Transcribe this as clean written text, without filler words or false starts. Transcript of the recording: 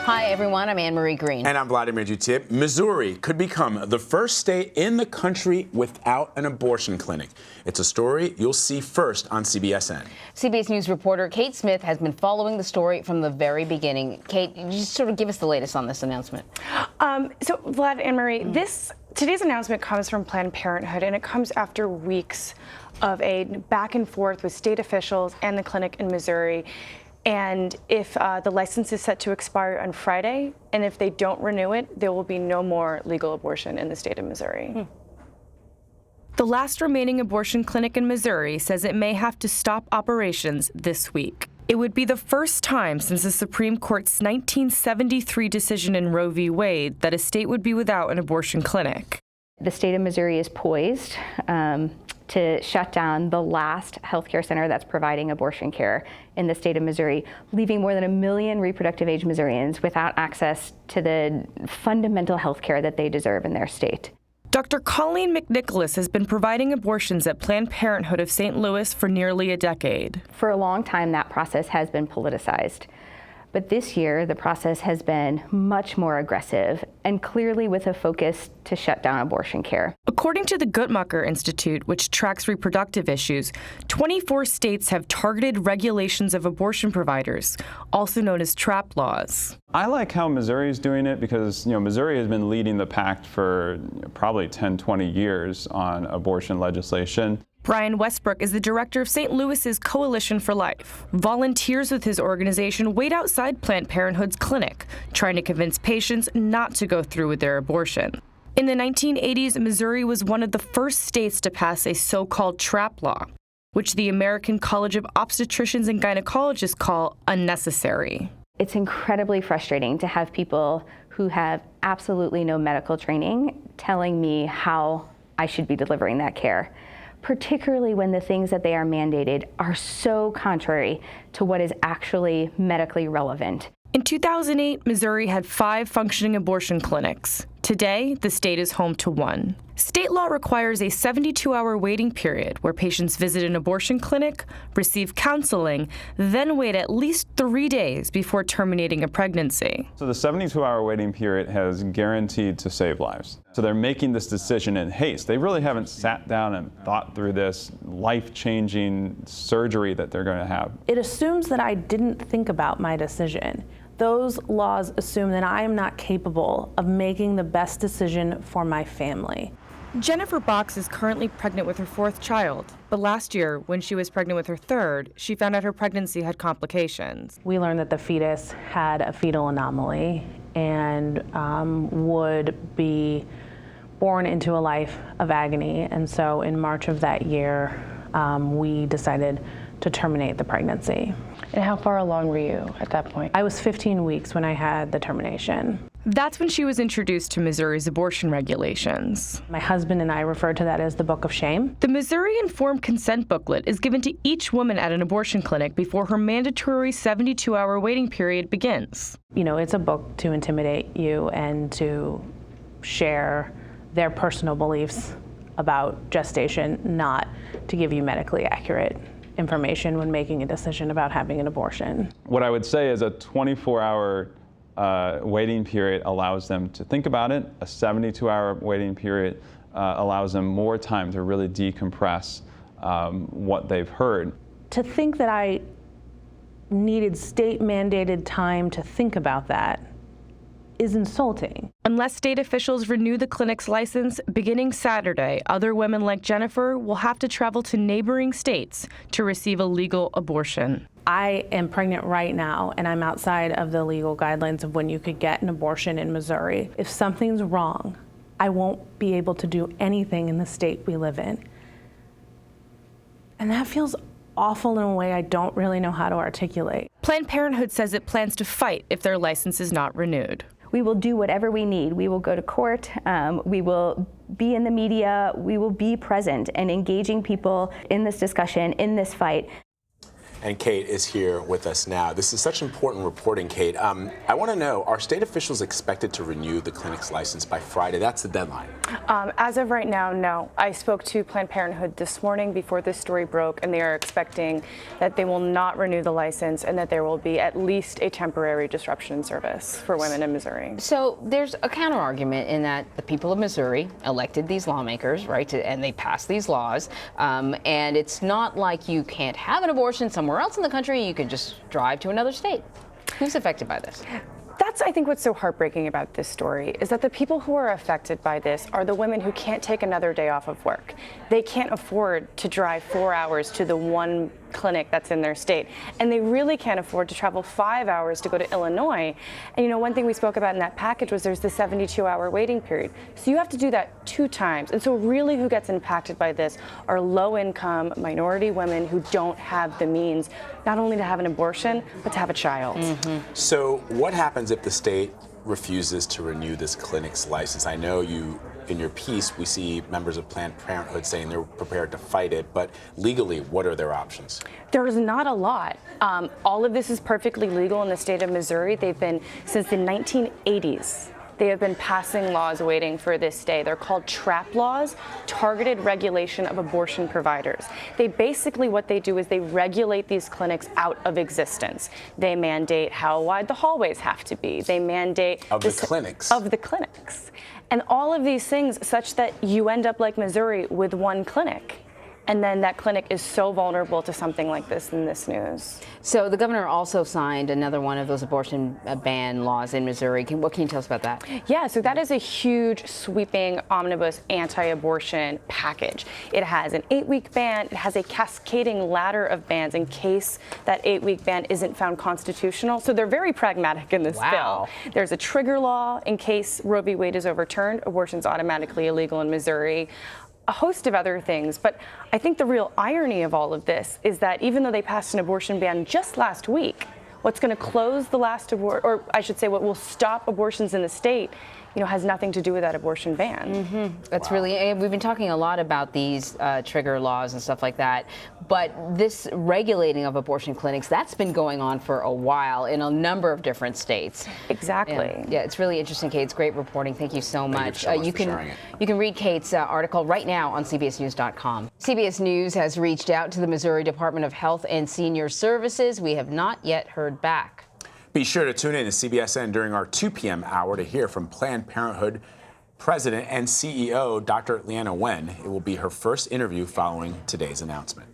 Hi, everyone. I'm Anne-Marie Green. And I'm Vladimir Dutip. Missouri could become the first state in the country without an abortion clinic. It's a story you'll see first on CBSN. CBS News reporter Kate Smith has been following the story from the very beginning. Kate, you just sort of give us the latest on this announcement. So, Vlad and Marie, today's announcement comes from Planned Parenthood, and it comes after weeks of a back and forth with state officials and the clinic in Missouri. And if the license is set to expire on Friday, and if they don't renew it, there will be no more legal abortion in the state of Missouri. The last remaining abortion clinic in Missouri says it may have to stop operations this week. It would be the first time since the Supreme Court's 1973 decision in Roe v. Wade that a state would be without an abortion clinic. The state of Missouri is poised to shut down the last healthcare center that's providing abortion care in the state of Missouri, leaving more than 1 million reproductive age Missourians without access to the fundamental health care that they deserve in their state. Dr. Colleen McNicholas has been providing abortions at Planned Parenthood of St. Louis for nearly a decade. For a long time, that process has been politicized. But this year, the process has been much more aggressive and clearly with a focus to shut down abortion care. According to the Guttmacher Institute, which tracks reproductive issues, 24 states have targeted regulations of abortion providers, also known as trap laws. I like how Missouri is doing it because, Missouri has been leading the pack for probably 10, 20 years on abortion legislation. Brian Westbrook is the director of St. Louis's Coalition for Life. Volunteers with his organization wait outside Planned Parenthood's clinic, trying to convince patients not to go through with their abortion. In the 1980s, Missouri was one of the first states to pass a so-called trap law, which the American College of Obstetricians and Gynecologists call unnecessary. It's incredibly frustrating to have people who have absolutely no medical training telling me how I should be delivering that care, particularly when the things that they are mandated are so contrary to what is actually medically relevant. In 2008, Missouri had 5 functioning abortion clinics. Today, the state is home to 1. State law requires a 72-hour waiting period where patients visit an abortion clinic, receive counseling, then wait at least 3 days before terminating a pregnancy. So the 72-hour waiting period has guaranteed to save lives. So they're making this decision in haste. They really haven't sat down and thought through this life-changing surgery that they're going to have. It assumes that I didn't think about my decision. Those laws assume that I am not capable of making the best decision for my family. Jennifer Box is currently pregnant with her 4th child, but last year, when she was pregnant with her 3rd, she found out her pregnancy had complications. We learned that the fetus had a fetal anomaly and would be born into a life of agony. And so in March of that year, we decided to terminate the pregnancy. And how far along were you at that point? I was 15 weeks when I had the termination. That's when she was introduced to Missouri's abortion regulations. My husband and I refer to that as the Book of Shame. The Missouri Informed Consent booklet is given to each woman at an abortion clinic before her mandatory 72-hour waiting period begins. It's a book to intimidate you and to share their personal beliefs about gestation, not to give you medically accurate information when making a decision about having an abortion. What I would say is a 24-hour waiting period allows them to think about it. A 72-hour waiting period allows them more time to really decompress what they've heard. To think that I needed state-mandated time to think about that is insulting. Unless state officials renew the clinic's license, beginning Saturday, other women like Jennifer will have to travel to neighboring states to receive a legal abortion. I am pregnant right now, and I'm outside of the legal guidelines of when you could get an abortion in Missouri. If something's wrong, I won't be able to do anything in the state we live in. And that feels awful in a way I don't really know how to articulate. Planned Parenthood says it plans to fight if their license is not renewed. We will do whatever we need. We will go to court. We will be in the media. We will be present and engaging people in this discussion, in this fight. And Kate is here with us now. This is such important reporting, Kate. I want to know, are state officials expected to renew the clinic's license by Friday? That's the deadline. As of right now, no. I spoke to Planned Parenthood this morning before this story broke, and they are expecting that they will not renew the license and that there will be at least a temporary disruption in service for women in Missouri. So there's a counter argument in that the people of Missouri elected these lawmakers, right, and they passed these laws. And it's not like you can't have an abortion somewhere else in the country. You can just drive to another state. Who's affected by this? That's, I think, what's so heartbreaking about this story is that the people who are affected by this are the women who can't take another day off of work. They can't afford to drive 4 hours to the one clinic that's in their state. And they really can't afford to travel 5 hours to go to Illinois. And, you know, one thing we spoke about in that package was there's the 72-hour waiting period. So you have to do that 2 times. And so really who gets impacted by this are low-income minority women who don't have the means not only to have an abortion, but to have a child. So what happens if the state refuses to renew this clinic's license? I know you, in your piece, we see members of Planned Parenthood saying they're prepared to fight it, but legally, what are their options? There's not a lot. All of this is perfectly legal in the state of Missouri. They've been, since the 1980s, they have been passing laws waiting for this day. They're called TRAP laws, Targeted Regulation of Abortion Providers. They basically, what they do is they regulate these clinics out of existence. They mandate how wide the hallways have to be. They mandate Of the clinics. Of the clinics. And all of these things such that you end up like Missouri with one clinic. And then that clinic is so vulnerable to something like this in this news. So the governor also signed another one of those abortion ban laws in Missouri. What can you tell us about that? Yeah, so that is a huge, sweeping, omnibus anti-abortion package. It has an 8-week ban. It has a cascading ladder of bans in case that 8-week ban isn't found constitutional. So they're very pragmatic in this bill. There's a trigger law in case Roe v. Wade is overturned. Abortion's automatically illegal in Missouri. A host of other things, but I think the real irony of all of this is that even though they passed an abortion ban just last week, what's going to close the last or I should say what will stop abortions in the state, you know, has nothing to do with that abortion ban. That's really, we've been talking a lot about these trigger laws and stuff like that, but this regulating of abortion clinics, that's been going on for a while in a number of different states. Exactly. Yeah, it's really interesting, Kate. It's great reporting. Thank you so much. Thank you so much for sharing it. You can read Kate's article right now on CBSNews.com. CBS News has reached out to the Missouri Department of Health and Senior Services. We have not yet heard back. Be sure to tune in to CBSN during our 2 p.m. hour to hear from Planned Parenthood President and CEO Dr. Leanna Wen. It will be her first interview following today's announcement.